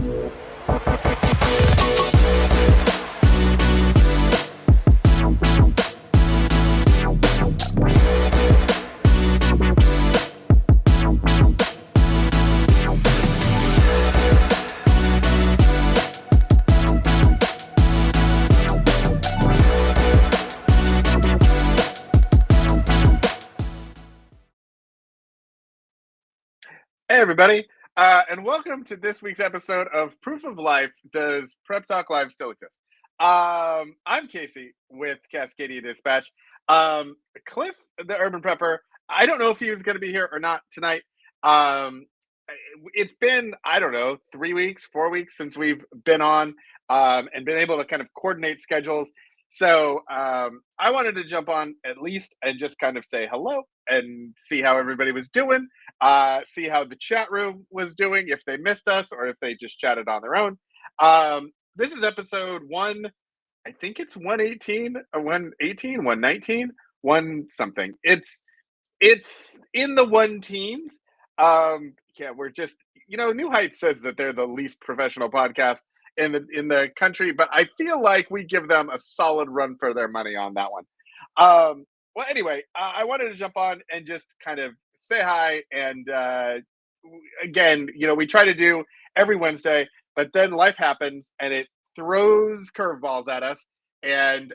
Hey, everybody, and welcome to this week's episode of Proof of Life. Does Prep Talk Live still exist? I'm Casey with Cascadia Dispatch. Cliff, the urban prepper, I don't know if he was going to be here or not tonight. Um, it's been, I don't know, 3 weeks, 4 weeks since we've been on and been able to kind of coordinate schedules. So I wanted to jump on at least and just kind of say hello and see how everybody was doing, see how the chat room was doing, if they missed us or if they just chatted on their own. This is episode one, I think it's 118 or 118, 119, one something. It's in the one teens. Yeah, we're just, New Heights says that they're the least professional podcast in the country, but I feel like we give them a solid run for their money on that one. Well, anyway, I wanted to jump on and just kind of say hi. And again, we try to do every Wednesday, but then life happens and it throws curveballs at us. And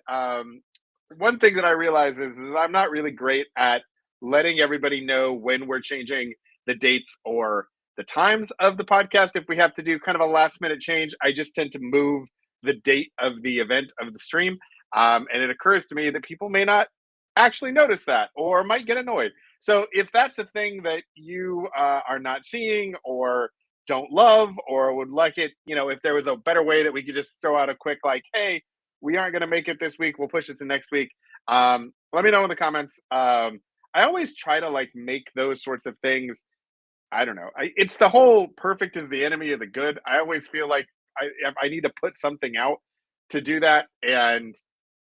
one thing that I realize is I'm not really great at letting everybody know when we're changing the dates or the times of the podcast. If we have to do kind of a last minute change, I just tend to move the date of the event of the stream. And it occurs to me that people may not actually notice that or might get annoyed. So if that's a thing that you are not seeing or don't love or would like it, if there was a better way that we could just throw out a quick like, hey, we aren't going to make it this week, we'll push it to next week. Let me know in the comments. I always try to like make those sorts of things. I don't know. It's the whole perfect is the enemy of the good. I always feel like I need to put something out to do that. And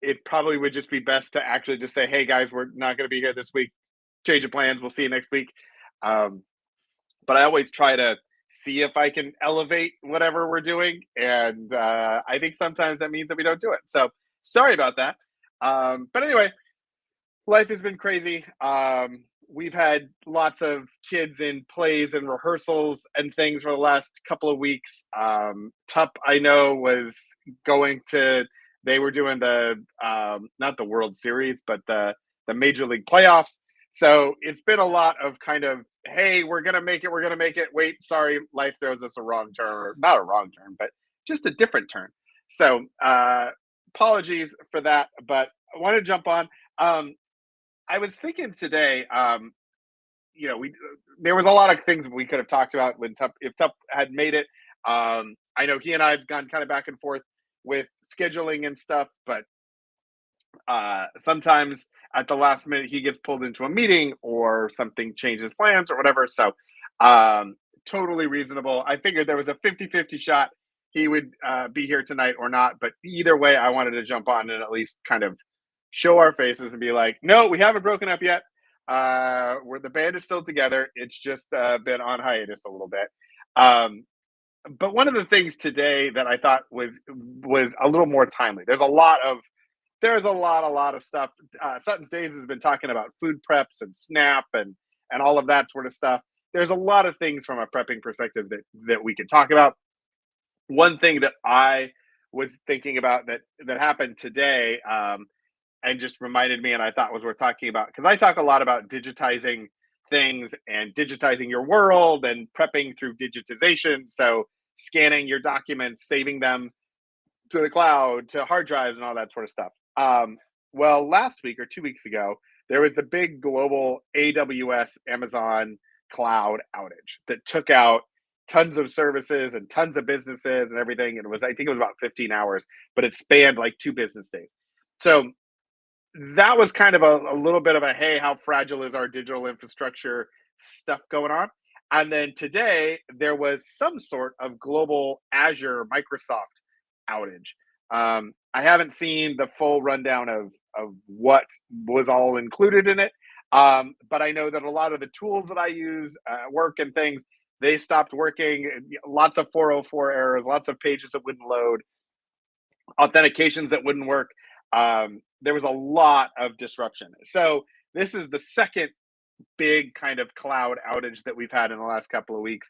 it probably would just be best to actually just say, hey, guys, we're not going to be here this week. Change of plans. We'll see you next week. But I always try to see if I can elevate whatever we're doing. And I think sometimes that means that we don't do it. So sorry about that. But anyway, life has been crazy. We've had lots of kids in plays and rehearsals and things for the last couple of weeks. Tup, I know, was going to, they were doing the, not the World Series, but the Major League playoffs. So it's been a lot of kind of, hey, we're going to make it. We're going to make it. Wait, sorry, life throws us a wrong turn, or not a wrong turn, but just a different turn. So apologies for that, but I want to jump on. I was thinking today, there was a lot of things we could have talked about when if Tup had made it. I know he and I have gone kind of back and forth with scheduling and stuff, but sometimes at the last minute he gets pulled into a meeting or something changes plans or whatever. So totally reasonable. I figured there was a 50-50 shot he would be here tonight or not, but either way, I wanted to jump on and at least kind of show our faces and be like, no, we haven't broken up yet. The band is still together. It's just been on hiatus a little bit. But one of the things today that I thought was a little more timely. There's a lot of stuff. Sutton's Days has been talking about food preps and SNAP and all of that sort of stuff. There's a lot of things from a prepping perspective that we can talk about. One thing that I was thinking about that happened today, and just reminded me, and I thought was worth talking about, because I talk a lot about digitizing things and digitizing your world and prepping through digitization. So scanning your documents, saving them to the cloud, to hard drives, and all that sort of stuff. Well, last week or 2 weeks ago, there was the big global AWS Amazon cloud outage that took out tons of services and tons of businesses and everything. And I think it was about 15 hours, but it spanned like 2 business days. So that was kind of a little bit of a, hey, how fragile is our digital infrastructure stuff going on? And then today there was some sort of global Azure Microsoft outage. I haven't seen the full rundown of what was all included in it. But I know that a lot of the tools that I use, work and things, they stopped working. Lots of 404 errors, lots of pages that wouldn't load, authentications that wouldn't work. There was a lot of disruption. So this is the second big kind of cloud outage that we've had in the last couple of weeks.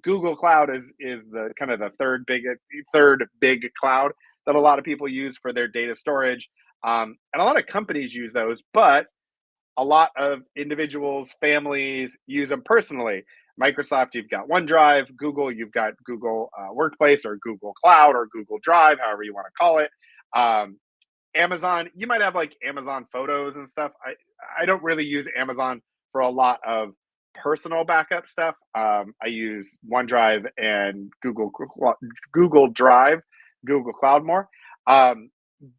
Google Cloud is the kind of the third big cloud that a lot of people use for their data storage, and a lot of companies use those, but a lot of individuals, families use them personally. Microsoft, you've got OneDrive. Google, you've got Google Workplace or Google Cloud or Google Drive, however you want to call it. Um, Amazon, you might have like Amazon Photos and stuff. I don't really use Amazon for a lot of personal backup stuff. I use OneDrive and Google Drive, Google Cloud more. Um,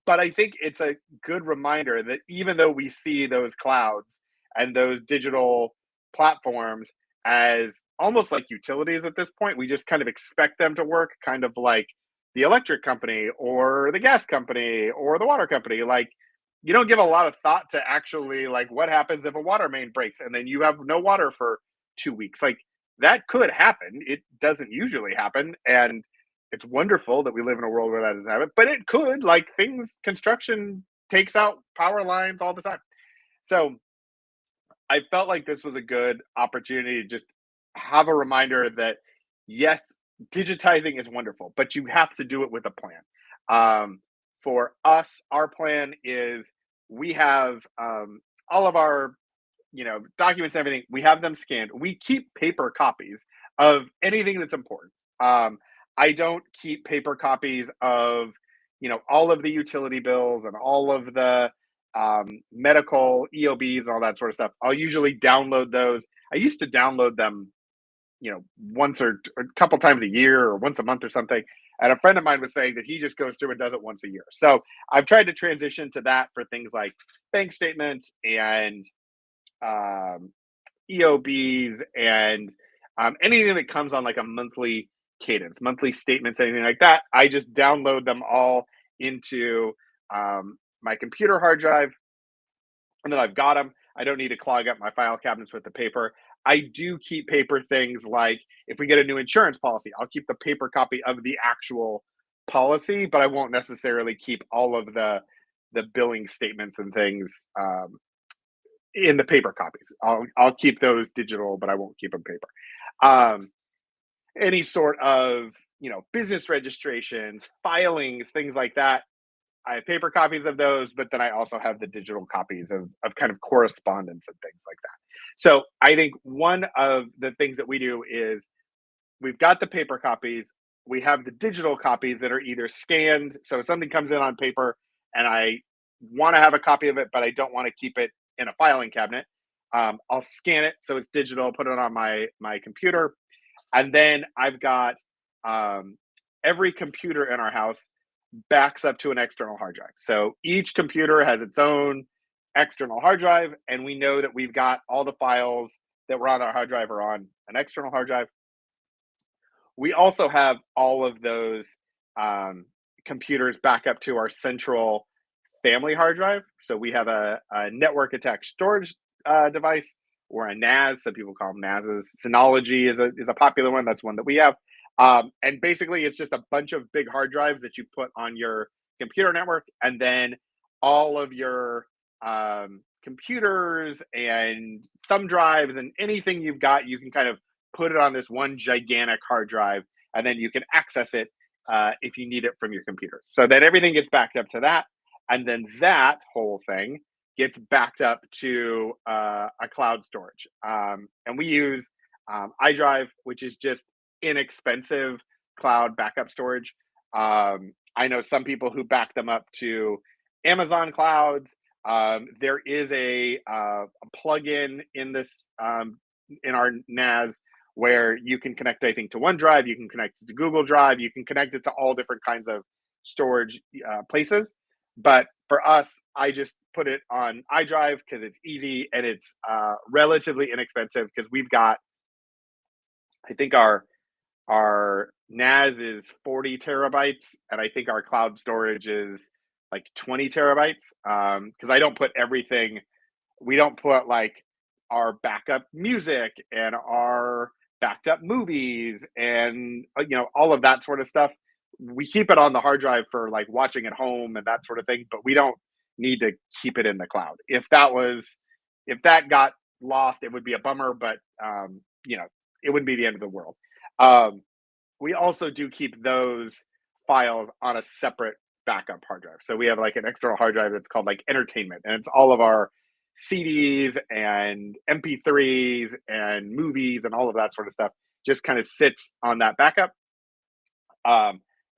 but I think it's a good reminder that even though we see those clouds and those digital platforms as almost like utilities at this point, we just kind of expect them to work, kind of like the electric company or the gas company or the water company. Like, you don't give a lot of thought to actually like what happens if a water main breaks and then you have no water for 2 weeks. Like, that could happen. It doesn't usually happen, and it's wonderful that we live in a world where that doesn't happen. But it could, like, things, construction takes out power lines all the time. So I felt like this was a good opportunity to just have a reminder that yes, digitizing is wonderful, but you have to do it with a plan. For us, our plan is we have all of our documents and everything. We have them scanned. We keep paper copies of anything that's important. I don't keep paper copies of all of the utility bills and all of the medical EOBs and all that sort of stuff. I'll usually download those. I used to download them, once or a couple times a year or once a month or something. And a friend of mine was saying that he just goes through and does it once a year. So I've tried to transition to that for things like bank statements and um, EOBs and anything that comes on like a monthly cadence, monthly statements, anything like that. I just download them all into my computer hard drive, and then I've got them. I don't need to clog up my file cabinets with the paper. I do keep paper things like if we get a new insurance policy, I'll keep the paper copy of the actual policy, but I won't necessarily keep all of the billing statements and things in the paper copies. I'll keep those digital, but I won't keep them paper. Um, any sort of business registrations, filings, things like that. I have paper copies of those, but then I also have the digital copies of kind of correspondence and things like that. So I think one of the things that we do is we've got the paper copies, we have the digital copies that are either scanned. So if something comes in on paper and I want to have a copy of it, but I don't want to keep it in a filing cabinet, I'll scan it so it's digital, put it on my computer, and then I've got um, every computer in our house backs up to an external hard drive. So each computer has its own external hard drive, and we know that we've got all the files that were on our hard drive are on an external hard drive. We also have all of those computers back up to our central family hard drive. So we have a network attached storage device or a NAS. Some people call them NASs. Synology is a popular one. That's one that we have. And basically, it's just a bunch of big hard drives that you put on your computer network, and then all of your computers and thumb drives and anything you've got, you can kind of put it on this one gigantic hard drive, and then you can access it if you need it from your computer. So then everything gets backed up to that, and then that whole thing gets backed up to a cloud storage. And we use iDrive, which is just inexpensive cloud backup storage. I know some people who back them up to Amazon clouds. There is a plugin in this in our NAS where you can connect, I think, to OneDrive, you can connect it to Google Drive, you can connect it to all different kinds of storage places. But for us, I just put it on iDrive because it's easy and it's relatively inexpensive because we've got, I think our NAS is 40 terabytes, and I think our cloud storage is like 20 terabytes. Because I don't put everything, we don't put like our backup music and our backed up movies and all of that sort of stuff. We keep it on the hard drive for like watching at home and that sort of thing, but we don't need to keep it in the cloud. If that got lost, it would be a bummer, but it wouldn't be the end of the world. Um, we also do keep those files on a separate backup hard drive. So we have like an external hard drive that's called like entertainment, and it's all of our CDs and MP3s and movies and all of that sort of stuff just kind of sits on that backup.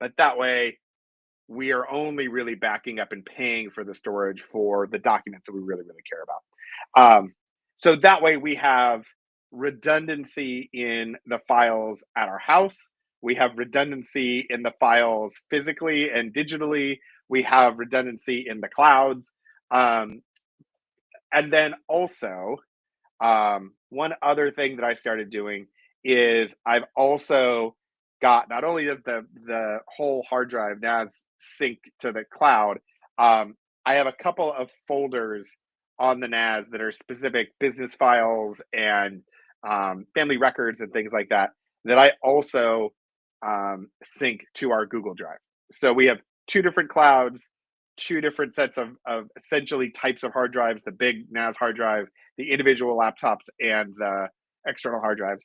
But that way, we are only really backing up and paying for the storage for the documents that we really, really care about. So that way, we have redundancy in the files at our house. We have redundancy in the files physically and digitally. We have redundancy in the clouds. Um, and then also, one other thing that I started doing is I've also got, not only does the whole hard drive NAS sync to the cloud, I have a couple of folders on the NAS that are specific business files and family records and things like that that I also sync to our Google Drive. So we have two different clouds, two different sets of essentially types of hard drives: the big NAS hard drive, the individual laptops, and the external hard drives,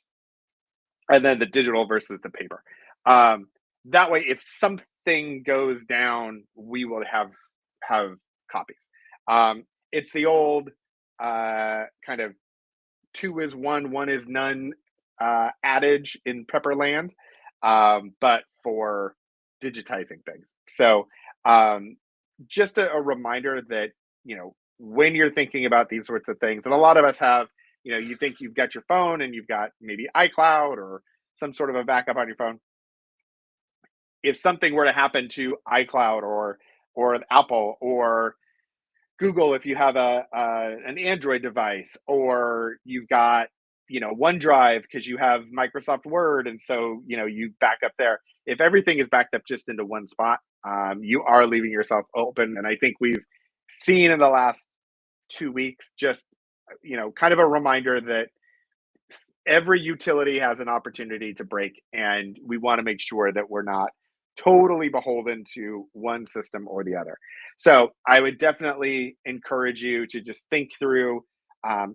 and then the digital versus the paper. Um, that way, if something goes down, we will have copies. It's the old kind of two is one, one is none adage in prepper land, but for digitizing things. So um, just a reminder that when you're thinking about these sorts of things, and a lot of us have, you think you've got your phone and you've got maybe iCloud or some sort of a backup on your phone. If something were to happen to iCloud or Apple or Google, if you have an Android device, or you've got OneDrive because you have Microsoft Word, and so you back up there. If everything is backed up just into one spot, you are leaving yourself open. And I think we've seen in the last 2 weeks just kind of a reminder that every utility has an opportunity to break, and we want to make sure that we're not totally beholden to one system or the other. So I would definitely encourage you to just think through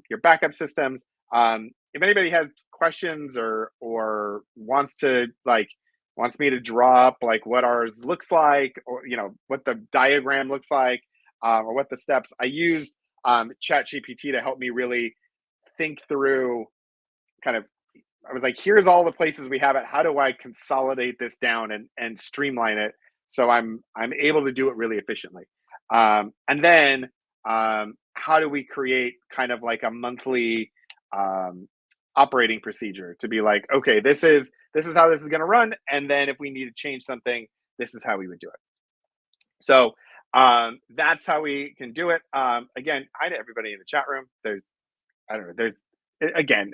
your backup systems. If anybody has questions or wants me to draw up like what ours looks like, or what the diagram looks like, or what the steps, I used Chat GPT to help me really think through kind of. I was like, here's all the places we have it. How do I consolidate this down and streamline it so I'm able to do it really efficiently? And then how do we create kind of like a monthly um, operating procedure to be like, okay, this is how this is going to run, and then if we need to change something, this is how we would do it. So that's how we can do it. Again, hi to everybody in the chat room. I don't know. Again,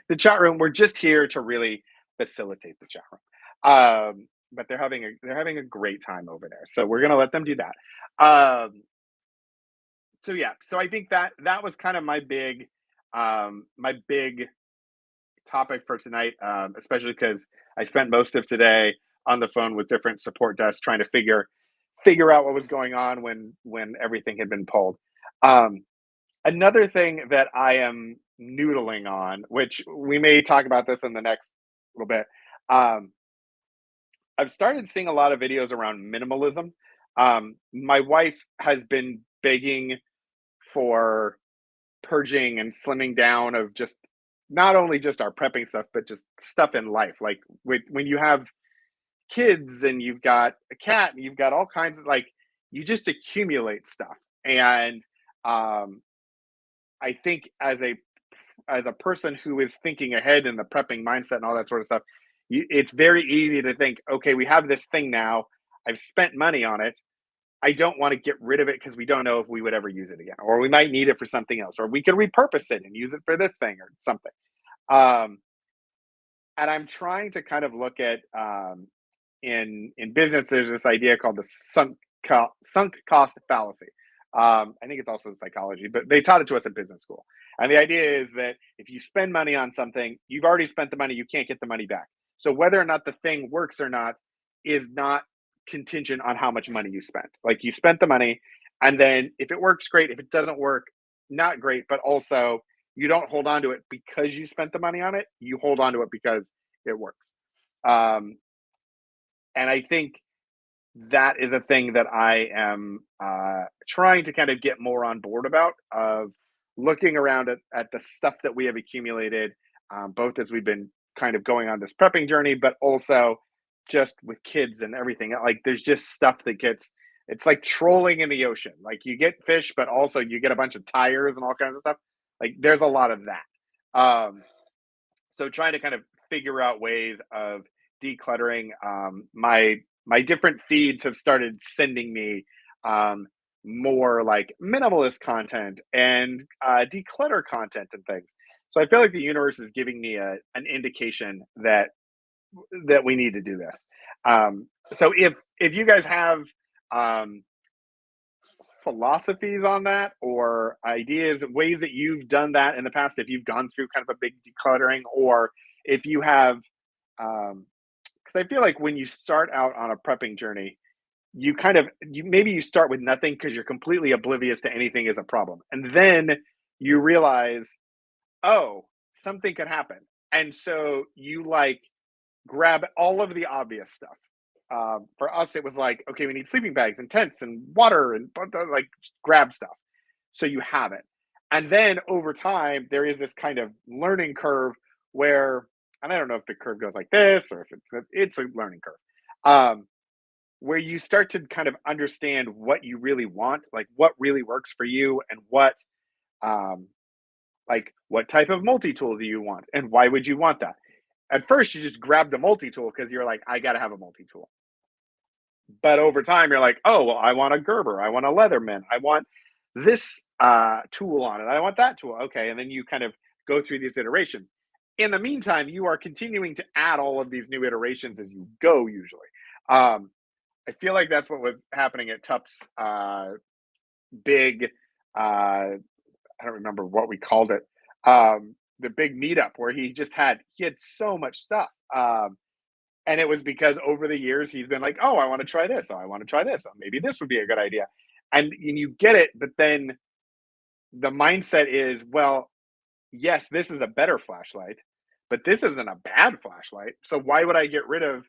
the chat room. We're just here to really facilitate the chat room. But they're having a great time over there. So we're gonna let them do that. So yeah. So I think that was kind of my big topic for tonight, especially because I spent most of today on the phone with different support desks trying to figure out what was going on when everything had been pulled. Um, Another thing that I am noodling on, which we may talk about this in the next little bit, um, I've started seeing a lot of videos around minimalism. My wife has been begging for purging and slimming down of just not only just our prepping stuff, but just stuff in life. Like when you have kids and you've got a cat and you've got all kinds of like, you just accumulate stuff. And um, I think as a person who is thinking ahead in the prepping mindset and all that sort of stuff, it's very easy to think, okay, we have this thing now. I've spent money on it. I don't want to get rid of it because we don't know if we would ever use it again, or we might need it for something else, or we could repurpose it and use it for this thing or something. Um, and I'm trying to kind of look at in business. There's this idea called the sunk cost fallacy. I think it's also in psychology, but they taught it to us in business school. And the idea is that if you spend money on something, you've already spent the money, you can't get the money back. So whether or not the thing works or not is not contingent on how much money you spent. Like you spent the money, and then if it works, great. If it doesn't work, not great. But also, you don't hold on to it because you spent the money on it. You hold on to it because it works. Um, and I think that is a thing that I am trying to kind of get more on board about, of looking around at the stuff that we have accumulated, both as we've been kind of going on this prepping journey, but also just with kids and everything. Like there's just stuff that gets, it's like trolling in the ocean. Like you get fish, but also you get a bunch of tires and all kinds of stuff. Like there's a lot of that. So trying to kind of figure out ways of decluttering. My different feeds have started sending me um, more like minimalist content and declutter content and things. So I feel like the universe is giving me an indication that we need to do this. So if you guys have um, philosophies on that, or ideas, ways that you've done that in the past, if you've gone through kind of a big decluttering, or if you have, because I feel like when you start out on a prepping journey, you kind of you maybe you start with nothing because you're completely oblivious to anything is a problem, and then you realize, oh, something could happen, and so you like grab all of the obvious stuff. For us, it was like, okay, we need sleeping bags and tents and water and like grab stuff. So you have it. And then over time, there is this kind of learning curve where, and I don't know if the curve goes like this or if it's a learning curve, where you start to kind of understand what you really want, like what really works for you, and um, what type of multi tool do you want, and why would you want that? At first, you just grab the multi tool because you're like, I got to have a multi tool. But over time, you're like, oh, well, I want a Gerber, I want a Leatherman, I want this tool on it, I want that tool. Okay, and then you kind of go through these iterations. In the meantime, you are continuing to add all of these new iterations as you go. Usually, I feel like that's what was happening at Tup's big. I don't remember what we called it. The big meetup where he had so much stuff. And it was because over the years he's been like, oh, I want to try this. Oh, I want to try this. Oh, maybe this would be a good idea. And you get it, but then the mindset is, well, yes, this is a better flashlight, but this isn't a bad flashlight. So why would I get rid of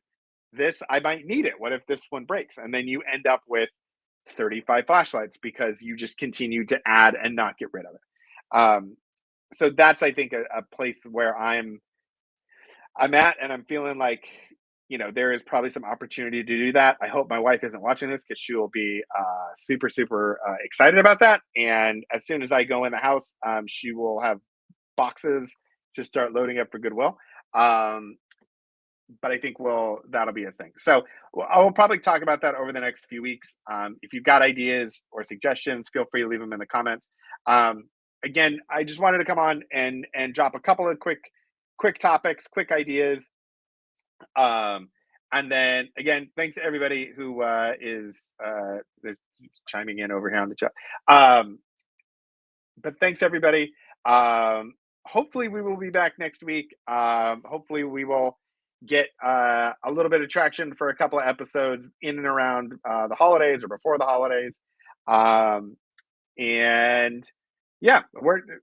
this? I might need it. What if this one breaks? And then you end up with 35 flashlights because you just continue to add and not get rid of it. So that's, I think, a place where I'm at, and I'm feeling like, there is probably some opportunity to do that. I hope my wife isn't watching this because she will be super, super excited about that. And as soon as I go in the house, she will have boxes just start loading up for Goodwill. But I think that'll be a thing. So I will probably talk about that over the next few weeks. If you've got ideas or suggestions, feel free to leave them in the comments. Again, I just wanted to come on and drop a couple of quick topics, quick ideas. And then again, thanks to everybody who is chiming in over here on the chat. But thanks everybody. Hopefully we will be back next week. Hopefully we will get a little bit of traction for a couple of episodes in and around the holidays or before the holidays. And yeah,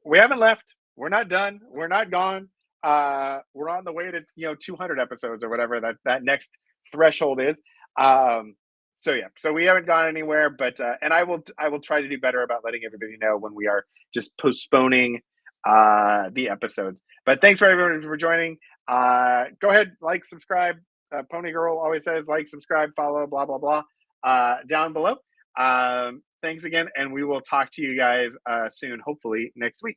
we haven't left. We're not done. We're not gone. We're on the way to 200 episodes or whatever that next threshold is. So yeah, so we haven't gone anywhere, but and I will try to do better about letting everybody know when we are just postponing the episodes. But thanks for everyone for joining. Go ahead, like, subscribe. Pony Girl always says like, subscribe, follow, blah blah blah, down below. Thanks again, and we will talk to you guys soon, hopefully next week.